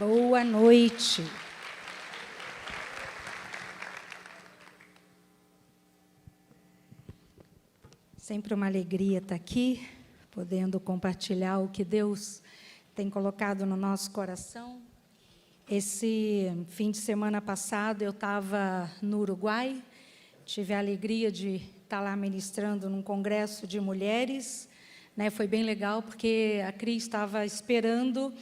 Boa noite. Sempre uma alegria estar aqui, podendo compartilhar o que Deus tem colocado no nosso coração. Esse fim de semana passado eu estava no Uruguai, tive a alegria de estar lá ministrando num congresso de mulheres, né? Foi bem legal porque a Cris estava esperando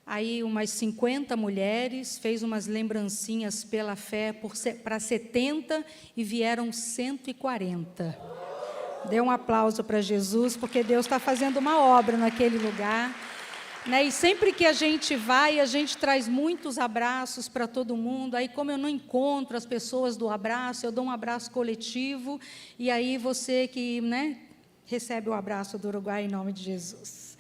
aí umas 50 mulheres, fez umas lembrancinhas pela fé para 70 e vieram 140. Dê um aplauso para Jesus, porque Deus está fazendo uma obra naquele lugar, né? E sempre que a gente vai, a gente traz muitos abraços para todo mundo. Aí, como eu não encontro as pessoas do abraço, eu dou um abraço coletivo, e aí você que, né, recebe o abraço do Uruguai em nome de Jesus.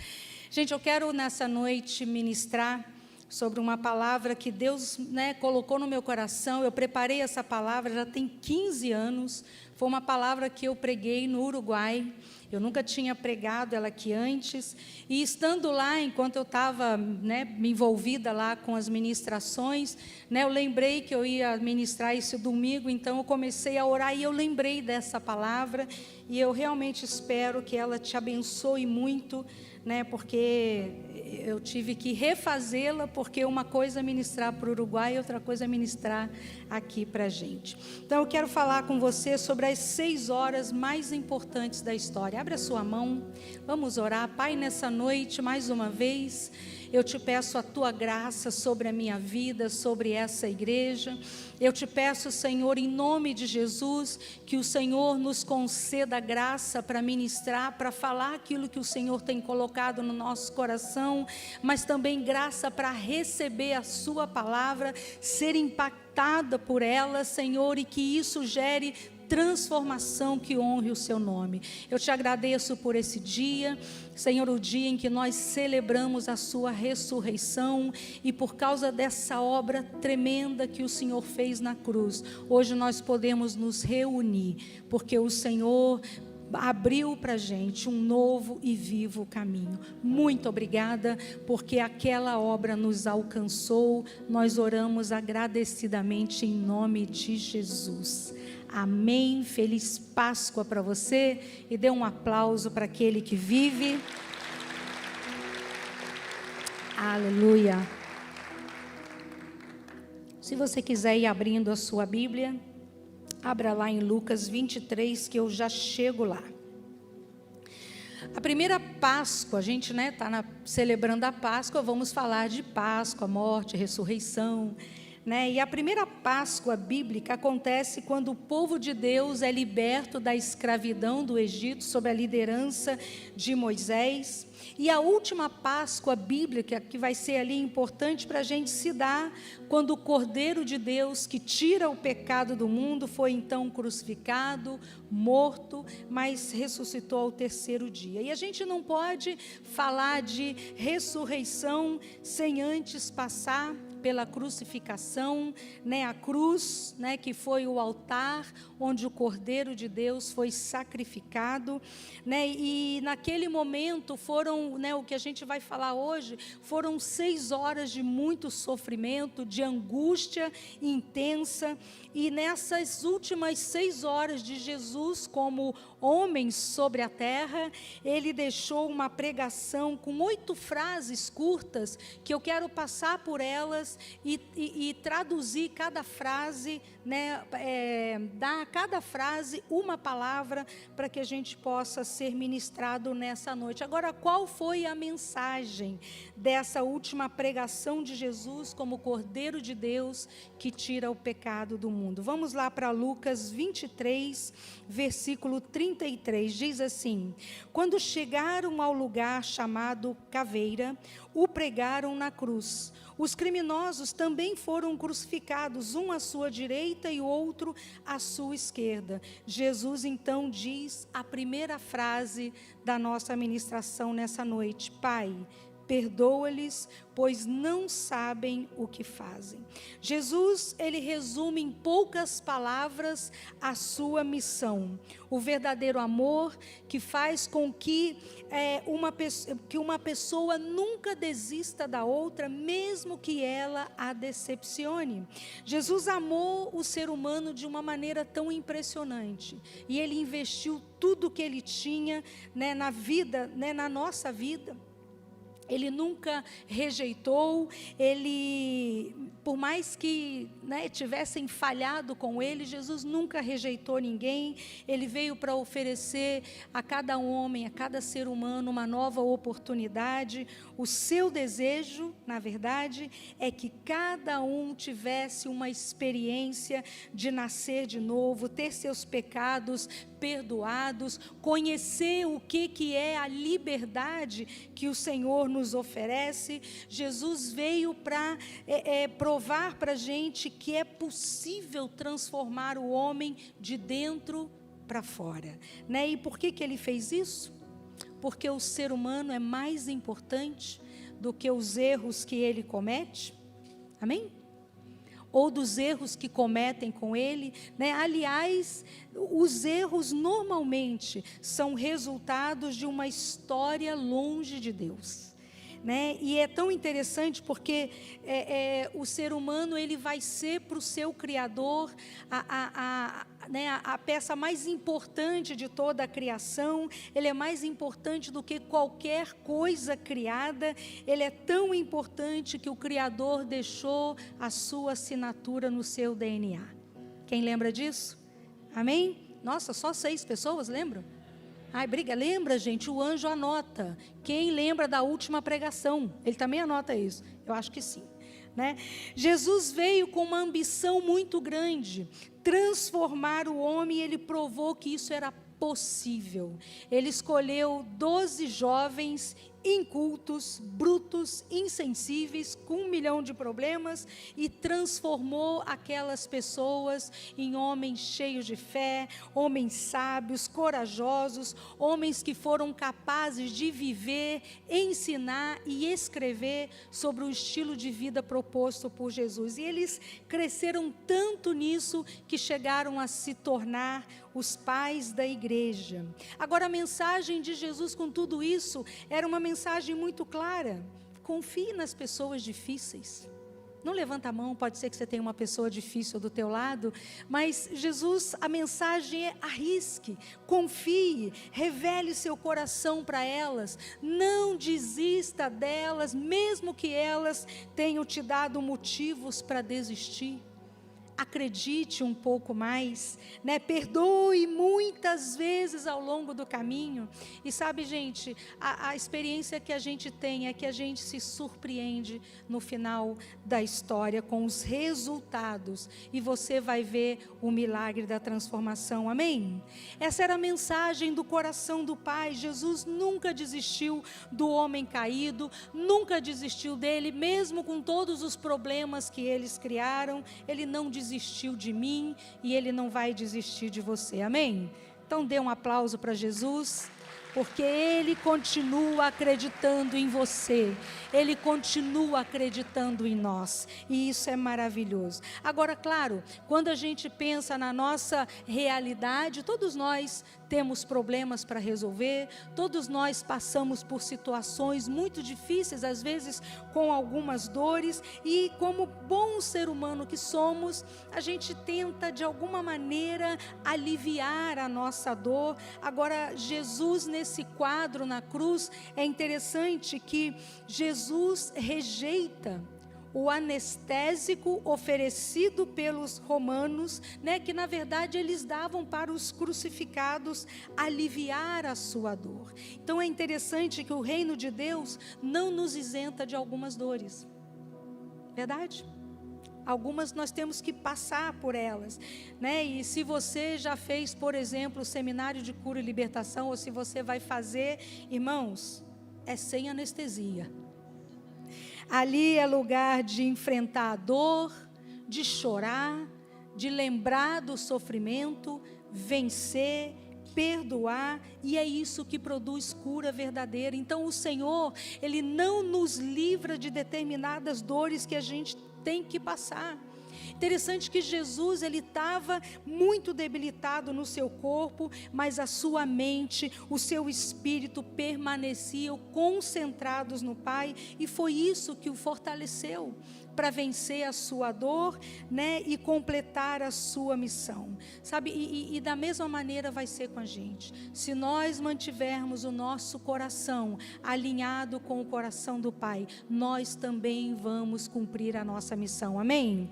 Gente, eu quero nessa noite ministrar sobre uma palavra que Deus, né, colocou no meu coração. Eu preparei essa palavra, já tem 15 anos, foi uma palavra que eu preguei no Uruguai, eu nunca tinha pregado ela aqui antes, e estando lá, enquanto eu estava, né, me envolvida lá com as ministrações, né, eu lembrei que eu ia ministrar esse domingo, então eu comecei a orar e eu lembrei dessa palavra, e eu realmente espero que ela te abençoe muito, né, porque eu tive que refazê-la, porque uma coisa é ministrar para o Uruguai e outra coisa é ministrar aqui para a gente. Então, eu quero falar com você sobre as 6 horas mais importantes da história. Abre a sua mão, vamos orar. Pai, nessa noite, mais uma vez, eu te peço a tua graça sobre a minha vida, sobre essa igreja. Eu te peço, Senhor, em nome de Jesus, que o Senhor nos conceda graça para ministrar, para falar aquilo que o Senhor tem colocado no nosso coração, mas também graça para receber a sua palavra, ser impactada por ela, Senhor, e que isso gere transformação que honre o seu nome. Eu te agradeço por esse dia, Senhor, o dia em que nós celebramos a sua ressurreição, e por causa dessa obra tremenda que o Senhor fez na cruz, hoje nós podemos nos reunir, porque o Senhor abriu para a gente um novo e vivo caminho. Muito obrigada, porque aquela obra nos alcançou. Nós oramos agradecidamente em nome de Jesus. Amém. Feliz Páscoa para você, e dê um aplauso para aquele que vive. Aleluia. Se você quiser ir abrindo a sua Bíblia, abra lá em Lucas 23, que eu já chego lá. A primeira Páscoa, a gente, né, está celebrando a Páscoa, vamos falar de Páscoa, morte, ressurreição, né? E a primeira Páscoa bíblica acontece quando o povo de Deus é liberto da escravidão do Egito, sob a liderança de Moisés. E a última Páscoa bíblica, que vai ser ali importante para a gente se dar, quando o Cordeiro de Deus, que tira o pecado do mundo, foi então crucificado, morto, mas ressuscitou ao 3º dia. E a gente não pode falar de ressurreição sem antes passar pela crucificação, né, a cruz, né, que foi o altar onde o Cordeiro de Deus foi sacrificado, né, e naquele momento foram, né, o que a gente vai falar hoje, foram 6 horas de muito sofrimento, de angústia intensa, e nessas últimas 6 horas de Jesus como homem sobre a terra, ele deixou uma pregação com 8 frases curtas, que eu quero passar por elas e traduzir cada frase, né, dar a cada frase uma palavra, para que a gente possa ser ministrado nessa noite. Agora, qual foi a mensagem dessa última pregação de Jesus como Cordeiro de Deus que tira o pecado do mundo? Vamos lá para Lucas 23, versículo 33, diz assim: quando chegaram ao lugar chamado Caveira, o pregaram na cruz. Os criminosos também foram crucificados, um à sua direita e o outro à sua esquerda. Jesus então diz a primeira frase da nossa ministração nessa noite: Pai, perdoa-lhes, pois não sabem o que fazem. Jesus, ele resume em poucas palavras a sua missão. O verdadeiro amor que faz com que uma pessoa nunca desista da outra, mesmo que ela a decepcione. Jesus amou o ser humano de uma maneira tão impressionante, e ele investiu tudo o que ele tinha, né, na vida, né, na nossa vida. Ele nunca rejeitou, ele, por mais que, né, tivessem falhado com ele, Jesus nunca rejeitou ninguém. Ele veio para oferecer a cada homem, a cada ser humano, uma nova oportunidade. O seu desejo, na verdade, é que cada um tivesse uma experiência de nascer de novo, ter seus pecados perdoados, conhecer o que é a liberdade que o Senhor nos oferece. Jesus veio para provar para a gente que é possível transformar o homem de dentro para fora, né? E por que ele fez isso? Porque o ser humano é mais importante do que os erros que ele comete, amém? Ou dos erros que cometem com ele, né? Aliás, os erros normalmente são resultados de uma história longe de Deus, né? E é tão interessante porque o ser humano, ele vai ser para o seu Criador a peça mais importante de toda a criação. Ele é mais importante do que qualquer coisa criada. Ele é tão importante que o Criador deixou a sua assinatura no seu DNA. Quem lembra disso? Amém? Nossa, só 6 pessoas lembram? Ai, lembra, gente, o anjo anota. Quem lembra da última pregação? Ele também anota isso? Eu acho que sim, né? Jesus veio com uma ambição muito grande, transformar o homem, e ele provou que isso era possível. Ele escolheu 12 jovens incultos, brutos, insensíveis, com 1 milhão de problemas, e transformou aquelas pessoas em homens cheios de fé, homens sábios, corajosos, homens que foram capazes de viver, ensinar e escrever sobre o estilo de vida proposto por Jesus. E eles cresceram tanto nisso que chegaram a se tornar os pais da igreja. Agora, a mensagem de Jesus com tudo isso era uma mensagem muito clara: confie nas pessoas difíceis. Não levanta a mão, pode ser que você tenha uma pessoa difícil do teu lado, mas Jesus, a mensagem é: arrisque, confie, revele seu coração para elas, não desista delas, mesmo que elas tenham te dado motivos para desistir. Acredite um pouco mais, né? Perdoe muitas vezes ao longo do caminho. E sabe, gente, a experiência que a gente tem é que a gente se surpreende no final da história com os resultados, e você vai ver o milagre da transformação, amém? Essa era a mensagem do coração do Pai. Jesus nunca desistiu do homem caído, nunca desistiu dele, mesmo com todos os problemas que eles criaram. Ele não desistiu de mim, e ele não vai desistir de você, amém? Então dê um aplauso para Jesus, porque ele continua acreditando em você, ele continua acreditando em nós, e isso é maravilhoso. Agora, claro, quando a gente pensa na nossa realidade, todos nós temos problemas para resolver, todos nós passamos por situações muito difíceis, às vezes com algumas dores, e como bom ser humano que somos, a gente tenta de alguma maneira aliviar a nossa dor. Agora, Jesus, nesse quadro na cruz, é interessante que Jesus rejeita o anestésico oferecido pelos romanos, né, que na verdade eles davam para os crucificados aliviar a sua dor. Então é interessante que o reino de Deus não nos isenta de algumas dores, verdade? Algumas nós temos que passar por elas, né? E se você já fez, por exemplo, o seminário de cura e libertação, ou se você vai fazer, irmãos, é sem anestesia. Ali é lugar de enfrentar a dor, de chorar, de lembrar do sofrimento, vencer perdoar, e é isso que produz cura verdadeira. Então o Senhor, Ele não nos livra de determinadas dores que a gente tem que passar. Interessante que Jesus, ele estava muito debilitado no seu corpo, mas a sua mente, o seu espírito permaneciam concentrados no Pai, e foi isso que o fortaleceu para vencer a sua dor, né, e completar a sua missão, sabe? E da mesma maneira vai ser com a gente. Se nós mantivermos o nosso coração alinhado com o coração do Pai, nós também vamos cumprir a nossa missão, amém?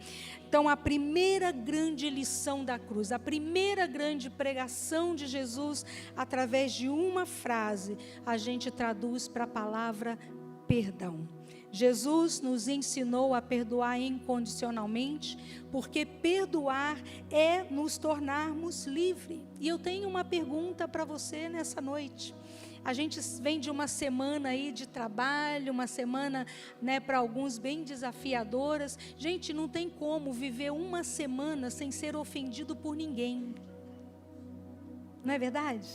Então, a primeira grande lição da cruz, a primeira grande pregação de Jesus, através de uma frase, a gente traduz para a palavra perdão. Jesus nos ensinou a perdoar incondicionalmente, porque perdoar é nos tornarmos livres. E eu tenho uma pergunta para você nessa noite. A gente vem de uma semana aí de trabalho, uma semana, né, para alguns bem desafiadoras. Gente, não tem como viver uma semana sem ser ofendido por ninguém. Não é verdade?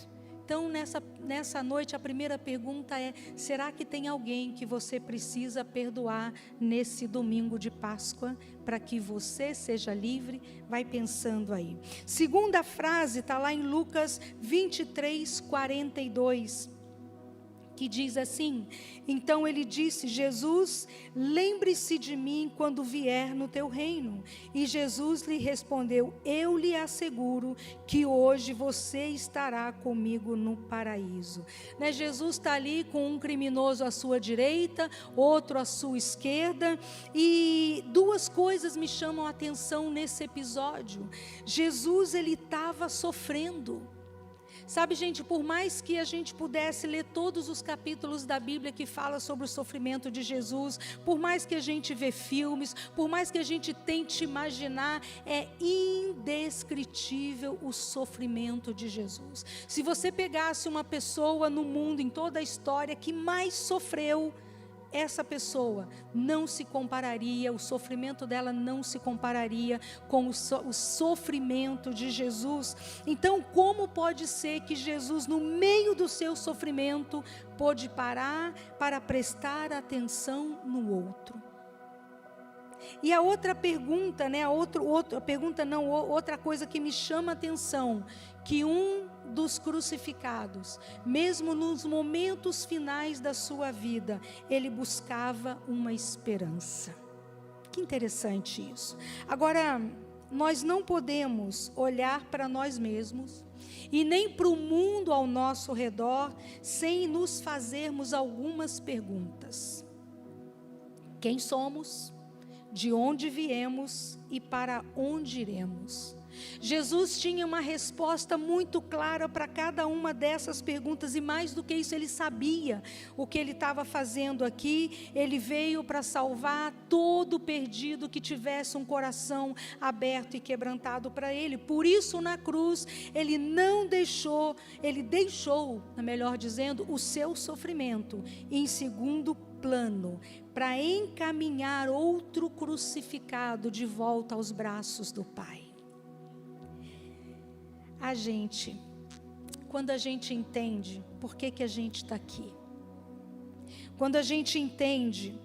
Então, nessa noite, a primeira pergunta é: será que tem alguém que você precisa perdoar nesse domingo de Páscoa, para que você seja livre? Vai pensando aí. Segunda frase está lá em Lucas 23, 42, que diz assim: então ele disse, Jesus, lembre-se de mim quando vier no teu reino. E Jesus lhe respondeu, eu lhe asseguro que hoje você estará comigo no paraíso. Né? Jesus está ali com um criminoso à sua direita, outro à sua esquerda, e duas coisas me chamam a atenção nesse episódio. Jesus, ele estava sofrendo. Sabe, gente, por mais que a gente pudesse ler todos os capítulos da Bíblia que fala sobre o sofrimento de Jesus, por mais que a gente vê filmes, por mais que a gente tente imaginar, é indescritível o sofrimento de Jesus. Se você pegasse uma pessoa no mundo, em toda a história, que mais sofreu, essa pessoa não se compararia, o sofrimento dela não se compararia com o sofrimento de Jesus. Então, como pode ser que Jesus, no meio do seu sofrimento, pôde parar para prestar atenção no outro? E a outra pergunta, né, outra coisa que me chama a atenção, que um dos crucificados, mesmo nos momentos finais da sua vida, ele buscava uma esperança. Que interessante isso. Agora, nós não podemos olhar para nós mesmos e nem para o mundo ao nosso redor sem nos fazermos algumas perguntas. Quem somos? De onde viemos e para onde iremos? Jesus tinha uma resposta muito clara para cada uma dessas perguntas, e mais do que isso, ele sabia o que ele estava fazendo aqui. Ele veio para salvar todo perdido que tivesse um coração aberto e quebrantado para ele. Por isso, na cruz, ele deixou, melhor dizendo, o seu sofrimento em segundo plano, para encaminhar outro crucificado de volta aos braços do Pai. Quando a gente entende por que a gente está aqui, quando a gente entende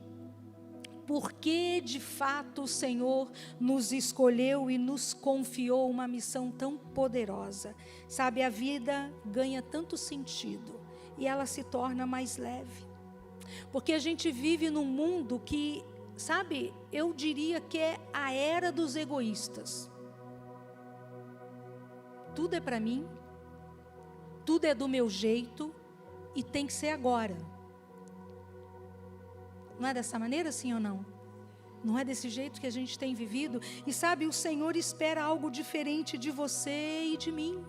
por que de fato o Senhor nos escolheu e nos confiou uma missão tão poderosa, sabe, a vida ganha tanto sentido e ela se torna mais leve, porque a gente vive num mundo que, sabe, eu diria que é a era dos egoístas. Tudo é para mim, tudo é do meu jeito e tem que ser agora. Não é dessa maneira, sim ou não? Não é desse jeito que a gente tem vivido? E sabe, o Senhor espera algo diferente de você e de mim.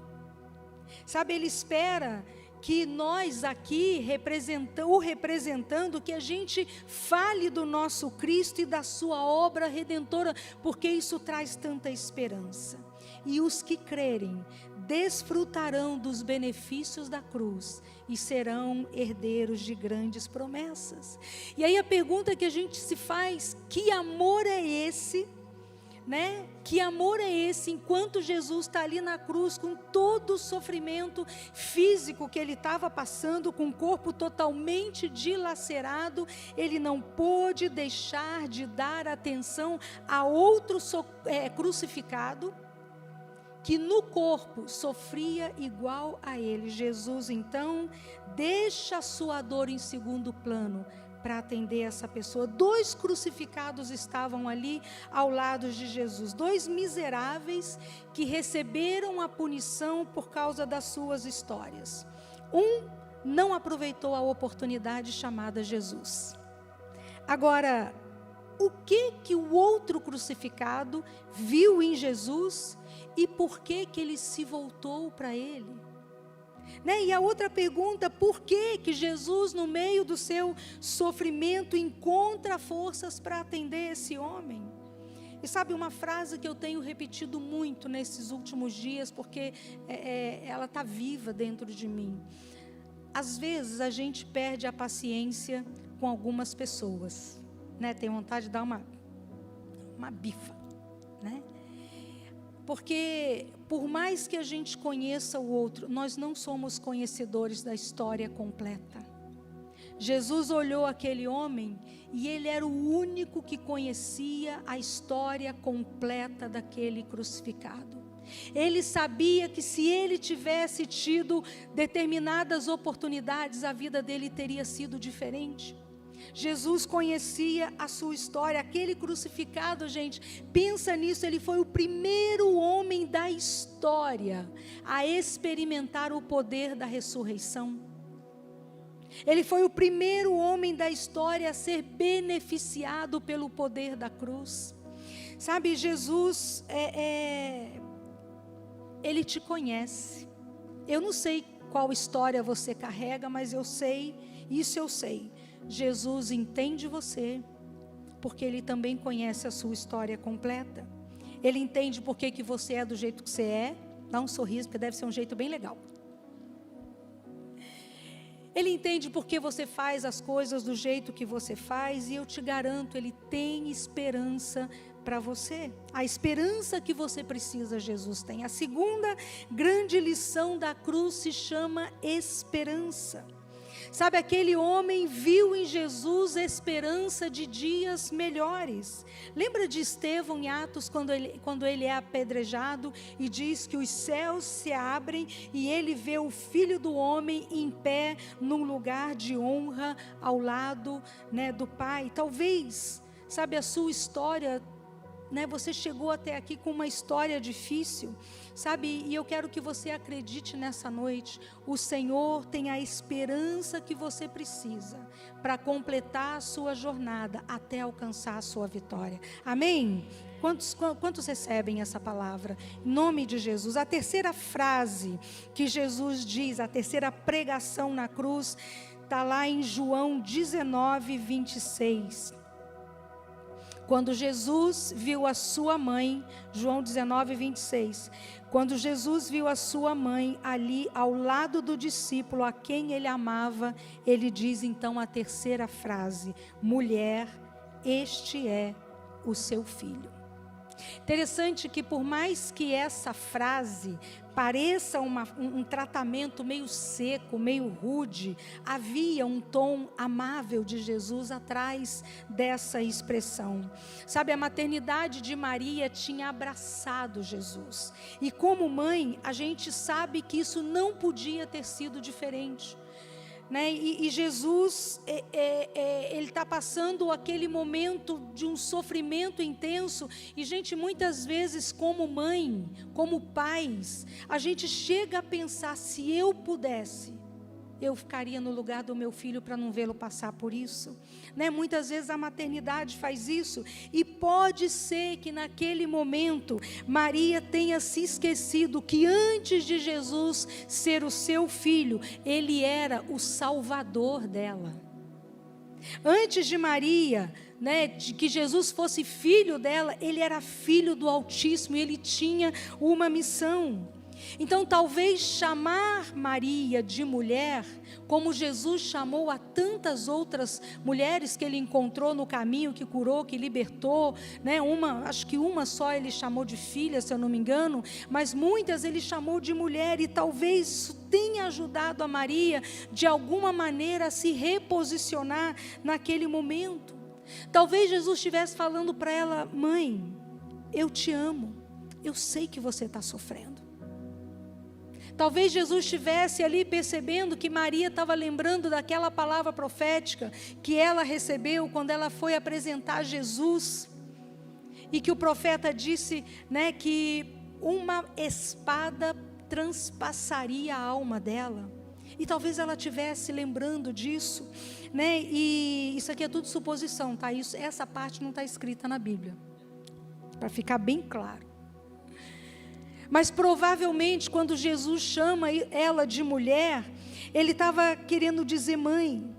Sabe, Ele espera que nós aqui, representando, que a gente fale do nosso Cristo e da sua obra redentora, porque isso traz tanta esperança. E os que crerem desfrutarão dos benefícios da cruz e serão herdeiros de grandes promessas. E aí a pergunta que a gente se faz: que amor é esse né? Que amor é esse? Enquanto Jesus está ali na cruz, com todo o sofrimento físico que ele estava passando, com o corpo totalmente dilacerado, ele não pôde deixar de dar atenção a outro crucificado, que no corpo sofria igual a ele. Jesus, então, deixa a sua dor em segundo plano, para atender essa pessoa. 2 crucificados estavam ali ao lado de Jesus, 2 miseráveis que receberam a punição por causa das suas histórias. Um não aproveitou a oportunidade chamada Jesus. Agora, o que o outro crucificado viu em Jesus e por que ele se voltou para ele? Né? E a outra pergunta, por que Jesus, no meio do seu sofrimento, encontra forças para atender esse homem? E sabe, uma frase que eu tenho repetido muito nesses últimos dias, porque ela está viva dentro de mim. Às vezes a gente perde a paciência com algumas pessoas, né? Tem vontade de dar uma bifa, né? Porque, por mais que a gente conheça o outro, nós não somos conhecedores da história completa. Jesus olhou aquele homem e ele era o único que conhecia a história completa daquele crucificado. Ele sabia que se ele tivesse tido determinadas oportunidades, a vida dele teria sido diferente. Jesus conhecia a sua história. Aquele crucificado, gente, pensa nisso, ele foi o primeiro homem da história a experimentar o poder da ressurreição. Ele foi o primeiro homem da história a ser beneficiado pelo poder da cruz. Sabe, Jesus, Ele te conhece. Eu não sei qual história você carrega, mas eu sei, isso eu sei. Jesus entende você, porque Ele também conhece a sua história completa. Ele entende por que você é do jeito que você é. Dá um sorriso, porque deve ser um jeito bem legal. Ele entende por que você faz as coisas do jeito que você faz. E eu te garanto, Ele tem esperança para você. A esperança que você precisa, Jesus tem. A segunda grande lição da cruz se chama esperança. Sabe, aquele homem viu em Jesus esperança de dias melhores. Lembra de Estevão em Atos, quando ele é apedrejado e diz que os céus se abrem e ele vê o Filho do Homem em pé num lugar de honra ao lado, né, do Pai. Talvez, sabe, a sua história, né, você chegou até aqui com uma história difícil, sabe, e eu quero que você acredite nessa noite, o Senhor tem a esperança que você precisa para completar a sua jornada até alcançar a sua vitória. Amém? Quantos recebem essa palavra? Em nome de Jesus. A terceira frase que Jesus diz, a terceira pregação na cruz, está lá em João 19, 26. Quando Jesus viu a sua mãe, João 19, 26, quando Jesus viu a sua mãe ali ao lado do discípulo a quem ele amava, ele diz então a terceira frase: mulher, este é o seu filho. Interessante que por mais que essa frase pareça um tratamento meio seco, meio rude, havia um tom amável de Jesus atrás dessa expressão. Sabe, a maternidade de Maria tinha abraçado Jesus. E como mãe, a gente sabe que isso não podia ter sido diferente. Né? E Jesus, ele está passando aquele momento de um sofrimento intenso, e gente, muitas vezes como mãe, como pais, a gente chega a pensar, se eu pudesse, eu ficaria no lugar do meu filho para não vê-lo passar por isso, né? Muitas vezes a maternidade faz isso, e pode ser que naquele momento Maria tenha se esquecido que antes de Jesus ser o seu filho, ele era o salvador dela. Antes de Maria, né, de que Jesus fosse filho dela, ele era filho do Altíssimo, ele tinha uma missão. Então, talvez chamar Maria de mulher, como Jesus chamou a tantas outras mulheres que ele encontrou no caminho, que curou, que libertou, né? Acho que uma só ele chamou de filha, se eu não me engano, mas muitas ele chamou de mulher, e talvez isso tenha ajudado a Maria, de alguma maneira, a se reposicionar naquele momento. Talvez Jesus estivesse falando para ela: mãe, eu te amo, eu sei que você está sofrendo. Talvez Jesus estivesse ali percebendo que Maria estava lembrando daquela palavra profética que ela recebeu quando ela foi apresentar Jesus, e que o profeta disse, né, que uma espada transpassaria a alma dela. E talvez ela estivesse lembrando disso, né? E isso aqui é tudo suposição, tá? Essa parte não está escrita na Bíblia, para ficar bem claro. Mas provavelmente quando Jesus chama ela de mulher, ele estava querendo dizer: mãe,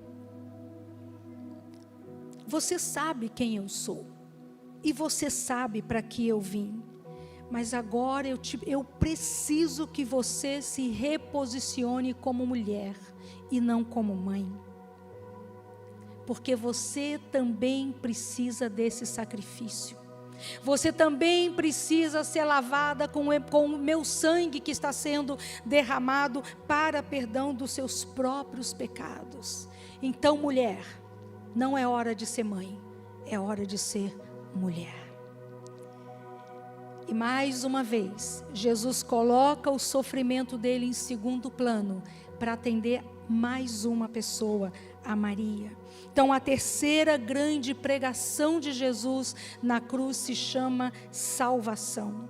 você sabe quem eu sou, e você sabe para que eu vim, mas agora eu preciso que você se reposicione como mulher e não como mãe, porque você também precisa desse sacrifício. Você também precisa ser lavada com o meu sangue que está sendo derramado para perdão dos seus próprios pecados. Então, mulher, não é hora de ser mãe, é hora de ser mulher. E mais uma vez, Jesus coloca o sofrimento dele em segundo plano, para atender mais uma pessoa, a Maria. Então, a terceira grande pregação de Jesus na cruz se chama salvação.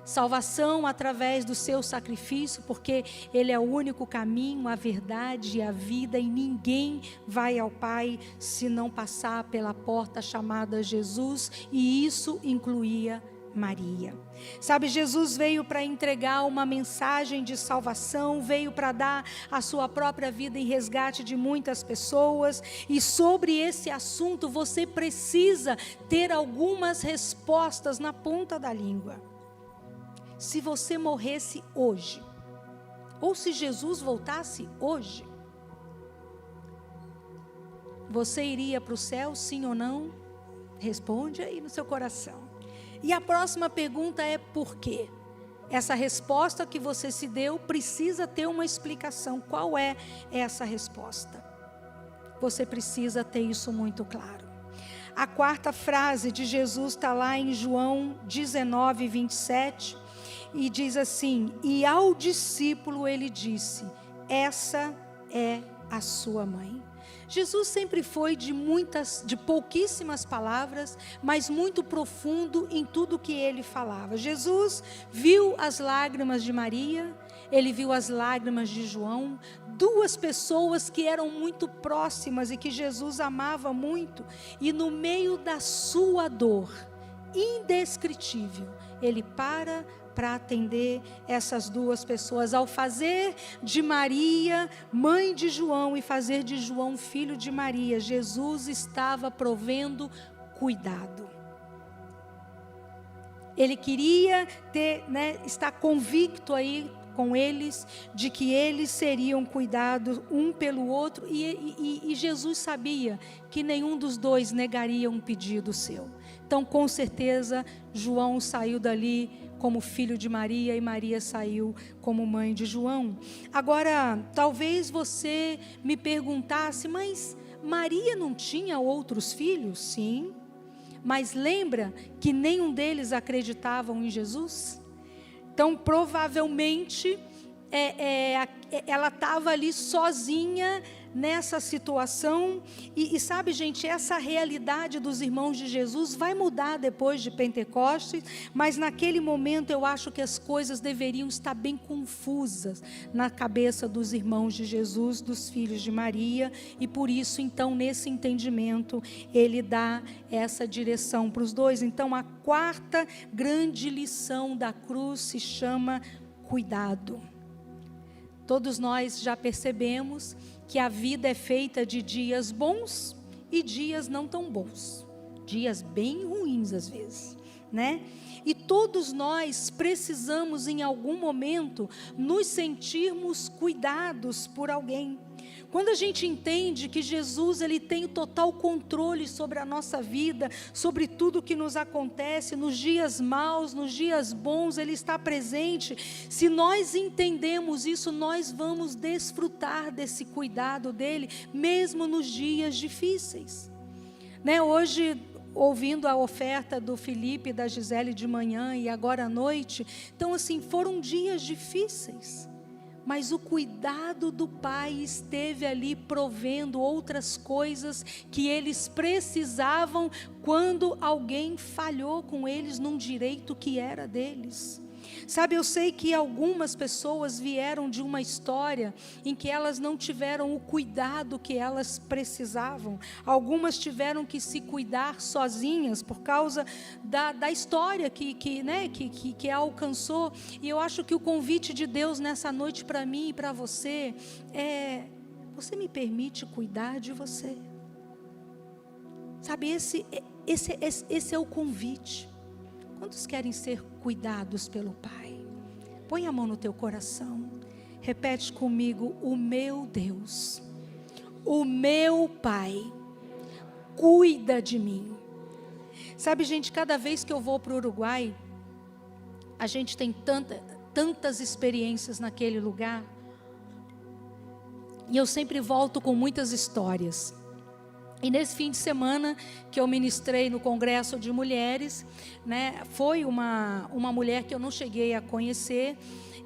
Salvação através do seu sacrifício, porque Ele é o único caminho, a verdade e a vida, e ninguém vai ao Pai se não passar pela porta chamada Jesus, e isso incluía Maria. Sabe, Jesus veio para entregar uma mensagem de salvação, veio para dar a sua própria vida em resgate de muitas pessoas, e sobre esse assunto você precisa ter algumas respostas na ponta da língua. Se você morresse hoje, ou se Jesus voltasse hoje, você iria para o céu, sim ou não? Responde aí no seu coração. E a próxima pergunta é: por quê? Essa resposta que você se deu precisa ter uma explicação. Qual é essa resposta? Você precisa ter isso muito claro. A quarta frase de Jesus está lá em João 19, 27, e diz assim: e ao discípulo ele disse: essa é a sua mãe. Jesus sempre foi de pouquíssimas palavras, mas muito profundo em tudo que ele falava. Jesus viu as lágrimas de Maria, ele viu as lágrimas de João, duas pessoas que eram muito próximas e que Jesus amava muito, e no meio da sua dor indescritível, ele para atender essas duas pessoas. Ao fazer de Maria mãe de João e fazer de João filho de Maria, Jesus estava provendo cuidado. Ele queria estar convicto aí com eles, de que eles seriam cuidados um pelo outro, e Jesus sabia que nenhum dos dois negaria um pedido seu. Então, com certeza, João saiu dali como filho de Maria, e Maria saiu como mãe de João. Agora, talvez você me perguntasse: mas Maria não tinha outros filhos? Sim, mas lembra que nenhum deles acreditavam em Jesus? Então, provavelmente, ela estava ali sozinha nessa situação, e sabe, gente, essa realidade dos irmãos de Jesus vai mudar depois de Pentecostes, mas naquele momento eu acho que as coisas deveriam estar bem confusas na cabeça dos irmãos de Jesus, dos filhos de Maria, e por isso, então, nesse entendimento, ele dá essa direção para os dois. Então, a quarta grande lição da cruz se chama cuidado. Todos nós já percebemos que a vida é feita de dias bons e dias não tão bons, dias bem ruins às vezes, né? E todos nós precisamos, em algum momento, nos sentirmos cuidados por alguém. Quando a gente entende que Jesus, Ele tem o total controle sobre a nossa vida, sobre tudo que nos acontece, nos dias maus, nos dias bons, Ele está presente. Se nós entendemos isso, nós vamos desfrutar desse cuidado dEle, mesmo nos dias difíceis. Né? Hoje, ouvindo a oferta do Felipe e da Gisele de manhã e agora à noite, então assim, foram dias difíceis. Mas o cuidado do Pai esteve ali provendo outras coisas que eles precisavam quando alguém falhou com eles num direito que era deles. Sabe, eu sei que algumas pessoas vieram de uma história em que elas não tiveram o cuidado que elas precisavam. Algumas tiveram que se cuidar sozinhas por causa da história que alcançou. E eu acho que o convite de Deus nessa noite para mim e para você é: você me permite cuidar de você? Sabe, esse é o convite. Quantos querem ser cuidados pelo Pai? Põe a mão no teu coração. Repete comigo: o meu Deus, o meu Pai, cuida de mim. Sabe, gente, cada vez que eu vou para o Uruguai, a gente tem tantas experiências naquele lugar. E eu sempre volto com muitas histórias. E nesse fim de semana que eu ministrei no Congresso de Mulheres, né, foi uma mulher que eu não cheguei a conhecer.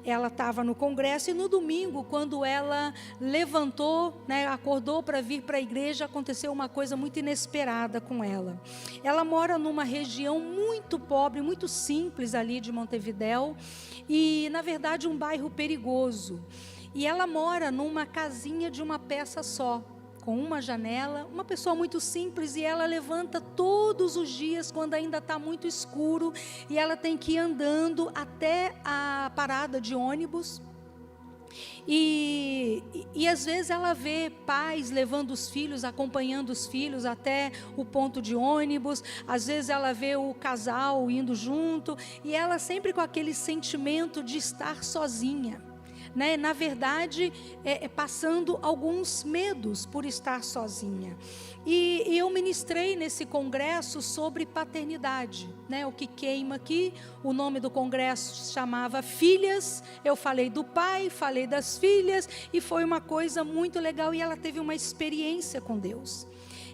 Ela estava no congresso e no domingo, quando ela levantou, né, acordou para vir para a igreja, aconteceu uma coisa muito inesperada com ela. Ela mora numa região muito pobre, muito simples ali de Montevidéu, e na verdade um bairro perigoso. E ela mora numa casinha de uma peça só, com uma janela, uma pessoa muito simples, e ela levanta todos os dias quando ainda está muito escuro, e ela tem que ir andando até a parada de ônibus, e às vezes ela vê pais levando os filhos, acompanhando os filhos até o ponto de ônibus, às vezes ela vê o casal indo junto, e ela sempre com aquele sentimento de estar sozinha. Né? Na verdade, passando alguns medos por estar sozinha. E eu ministrei nesse congresso sobre paternidade, né? O que queima aqui, o nome do congresso se chamava Filhas. Eu falei do pai, falei das filhas, e foi uma coisa muito legal, e ela teve uma experiência com Deus.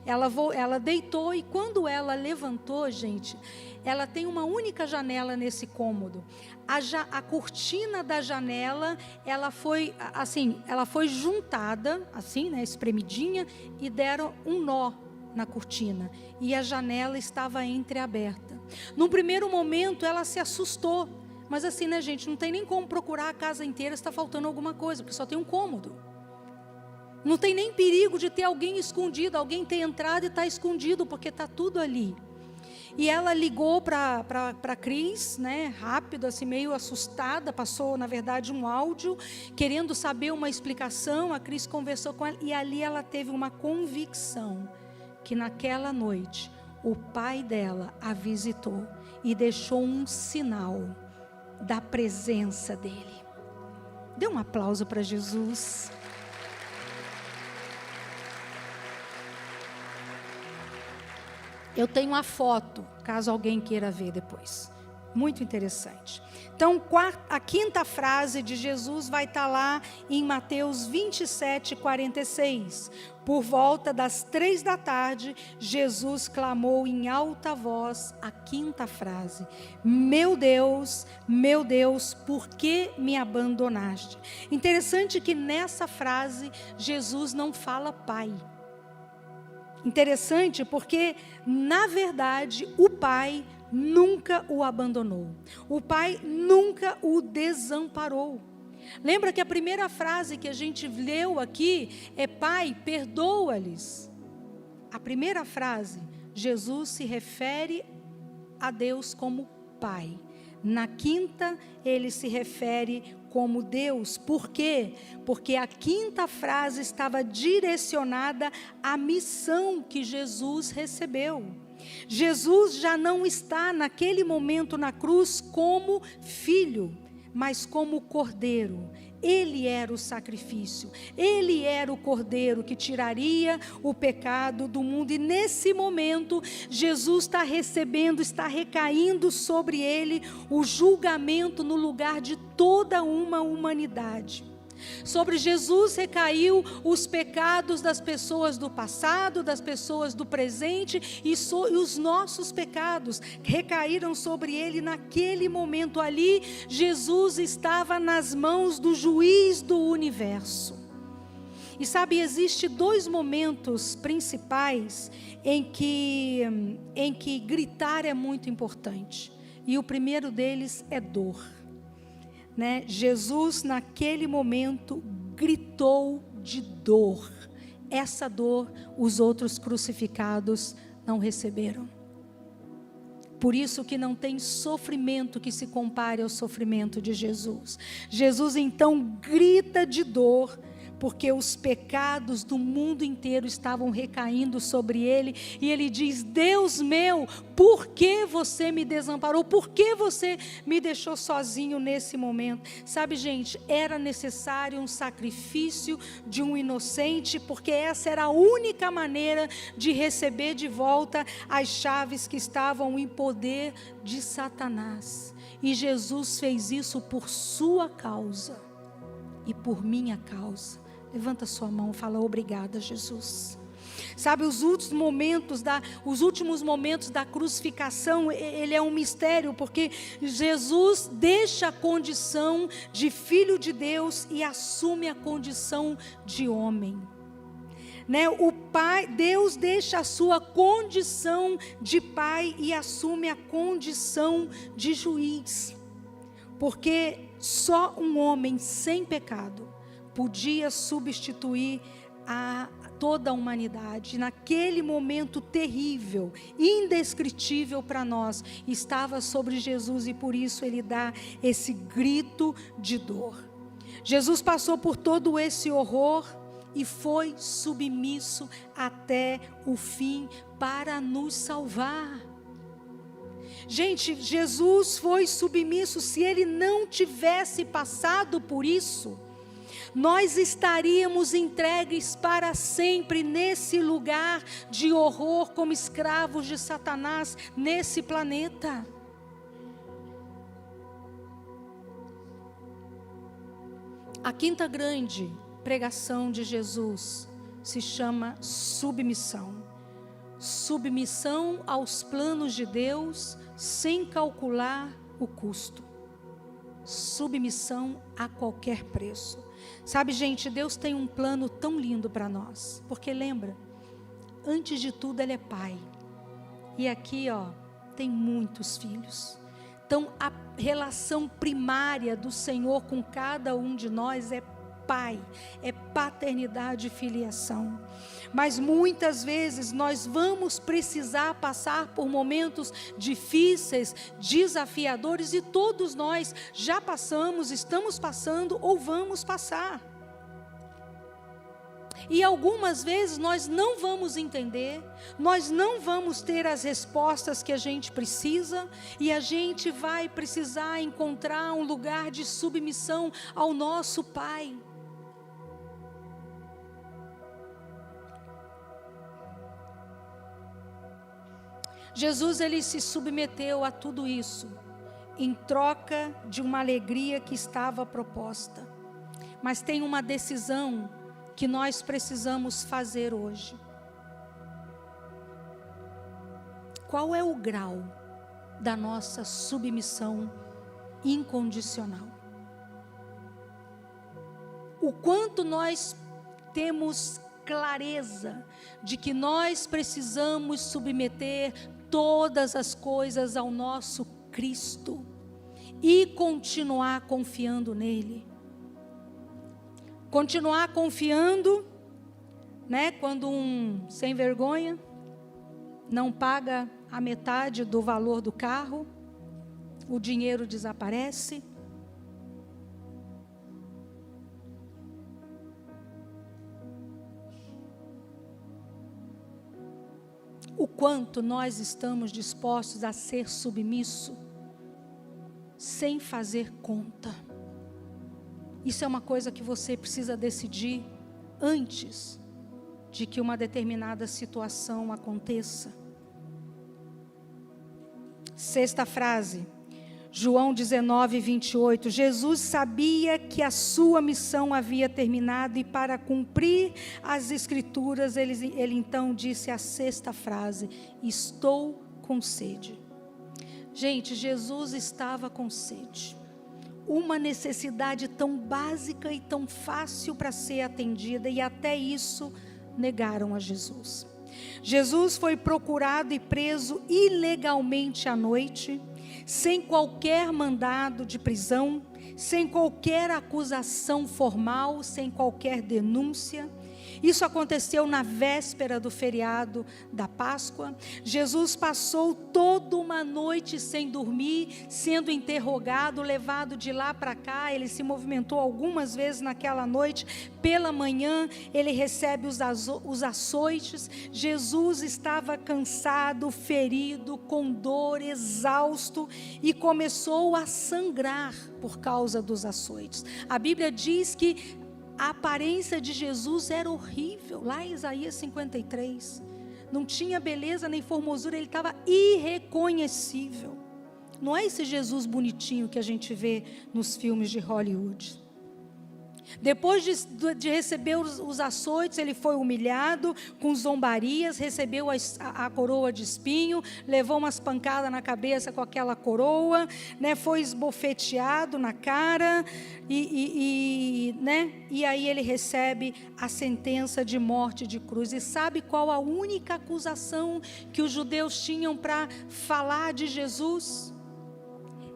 Ela deitou, e quando ela levantou, gente, ela tem uma única janela nesse cômodo. A cortina da janela, ela foi juntada, assim, né, espremidinha, e deram um nó na cortina. E a janela estava entreaberta. Num primeiro momento, ela se assustou. Mas assim, né, gente, não tem nem como procurar a casa inteira se está faltando alguma coisa, porque só tem um cômodo. Não tem nem perigo de ter alguém escondido, alguém ter entrado e estar escondido, porque está tudo ali. E ela ligou para a Cris, né, rápido, assim, meio assustada, passou, na verdade, um áudio, querendo saber uma explicação. A Cris conversou com ela, e ali ela teve uma convicção, que naquela noite, o pai dela a visitou, e deixou um sinal da presença dele. Dê um aplauso para Jesus. Eu tenho a foto, caso alguém queira ver depois. Muito interessante. Então, a quinta frase de Jesus vai estar lá em Mateus 27:46. Por volta das 3 da tarde, Jesus clamou em alta voz a quinta frase: meu Deus, por que me abandonaste? Interessante que nessa frase, Jesus não fala Pai. Interessante porque, na verdade, o Pai nunca o abandonou. O Pai nunca o desamparou. Lembra que a primeira frase que a gente leu aqui é: Pai, perdoa-lhes. A primeira frase, Jesus se refere a Deus como Pai. Na quinta, ele se refere como Deus. Por quê? Porque a quinta frase estava direcionada à missão que Jesus recebeu. Jesus já não está naquele momento na cruz como filho, mas como cordeiro. Ele era o sacrifício, ele era o cordeiro que tiraria o pecado do mundo. E nesse momento, Jesus está recebendo, está recaindo sobre ele o julgamento no lugar de toda uma humanidade. Sobre Jesus recaiu os pecados das pessoas do passado, das pessoas do presente, e os nossos pecados recaíram sobre ele naquele momento ali. Jesus estava nas mãos do juiz do universo. E sabe, existe dois momentos principais em que gritar é muito importante. E o primeiro deles é dor. Jesus naquele momento gritou de dor. Essa dor os outros crucificados não receberam. Por isso que não tem sofrimento que se compare ao sofrimento de Jesus. Jesus então grita de dor, porque os pecados do mundo inteiro estavam recaindo sobre ele, e ele diz: Deus meu, por que você me desamparou? Por que você me deixou sozinho nesse momento? Sabe, gente, era necessário um sacrifício de um inocente, porque essa era a única maneira de receber de volta as chaves que estavam em poder de Satanás. E Jesus fez isso por sua causa e por minha causa. Levanta sua mão e fala: obrigada, Jesus. Sabe, os últimos momentos da crucificação, ele é um mistério, porque Jesus deixa a condição de filho de Deus e assume a condição de homem. O Pai, Deus deixa a sua condição de pai e assume a condição de juiz, porque só um homem sem pecado podia substituir a toda a humanidade. Naquele momento terrível, indescritível para nós, estava sobre Jesus, e por isso ele dá esse grito de dor. Jesus passou por todo esse horror e foi submisso até o fim para nos salvar. Gente, Jesus foi submisso. Se ele não tivesse passado por isso, nós estaríamos entregues para sempre nesse lugar de horror, como escravos de Satanás nesse planeta. A quinta grande pregação de Jesus se chama submissão. Submissão aos planos de Deus sem calcular o custo. Submissão a qualquer preço. Sabe, gente, Deus tem um plano tão lindo para nós, porque lembra, antes de tudo ele é pai, e aqui tem muitos filhos. Então a relação primária do Senhor com cada um de nós é pai, é paternidade e filiação. Mas muitas vezes nós vamos precisar passar por momentos difíceis, desafiadores, e todos nós já passamos, estamos passando ou vamos passar. E algumas vezes nós não vamos entender, nós não vamos ter as respostas que a gente precisa, e a gente vai precisar encontrar um lugar de submissão ao nosso Pai. Jesus, ele se submeteu a tudo isso, em troca de uma alegria que estava proposta. Mas tem uma decisão que nós precisamos fazer hoje. Qual é o grau da nossa submissão incondicional? O quanto nós temos clareza de que nós precisamos submeter todas as coisas ao nosso Cristo e continuar confiando nele. Continuar confiando, quando um sem vergonha não paga a metade do valor do carro, o dinheiro desaparece. O quanto nós estamos dispostos a ser submisso, sem fazer conta. Isso é uma coisa que você precisa decidir antes de que uma determinada situação aconteça. Sexta frase, João 19, 28. Jesus sabia que a sua missão havia terminado e para cumprir as Escrituras, ele então disse a sexta frase: estou com sede. Gente, Jesus estava com sede. Uma necessidade tão básica e tão fácil para ser atendida, e até isso negaram a Jesus. Jesus foi procurado e preso ilegalmente à noite, sem qualquer mandado de prisão, sem qualquer acusação formal, sem qualquer denúncia. Isso aconteceu na véspera do feriado da Páscoa. Jesus passou toda uma noite sem dormir, sendo interrogado, levado de lá para cá. Ele se movimentou algumas vezes naquela noite. Pela manhã, ele recebe os açoites. Jesus estava cansado, ferido, com dor, exausto, e começou a sangrar por causa dos açoites. A Bíblia diz que a aparência de Jesus era horrível, lá em Isaías 53, não tinha beleza nem formosura, ele estava irreconhecível. Não é esse Jesus bonitinho que a gente vê nos filmes de Hollywood. Depois de receber os açoites, ele foi humilhado, com zombarias, recebeu a coroa de espinho, levou umas pancadas na cabeça com aquela coroa, né, foi esbofeteado na cara, e aí ele recebe a sentença de morte de cruz. E sabe qual a única acusação que os judeus tinham para falar de Jesus?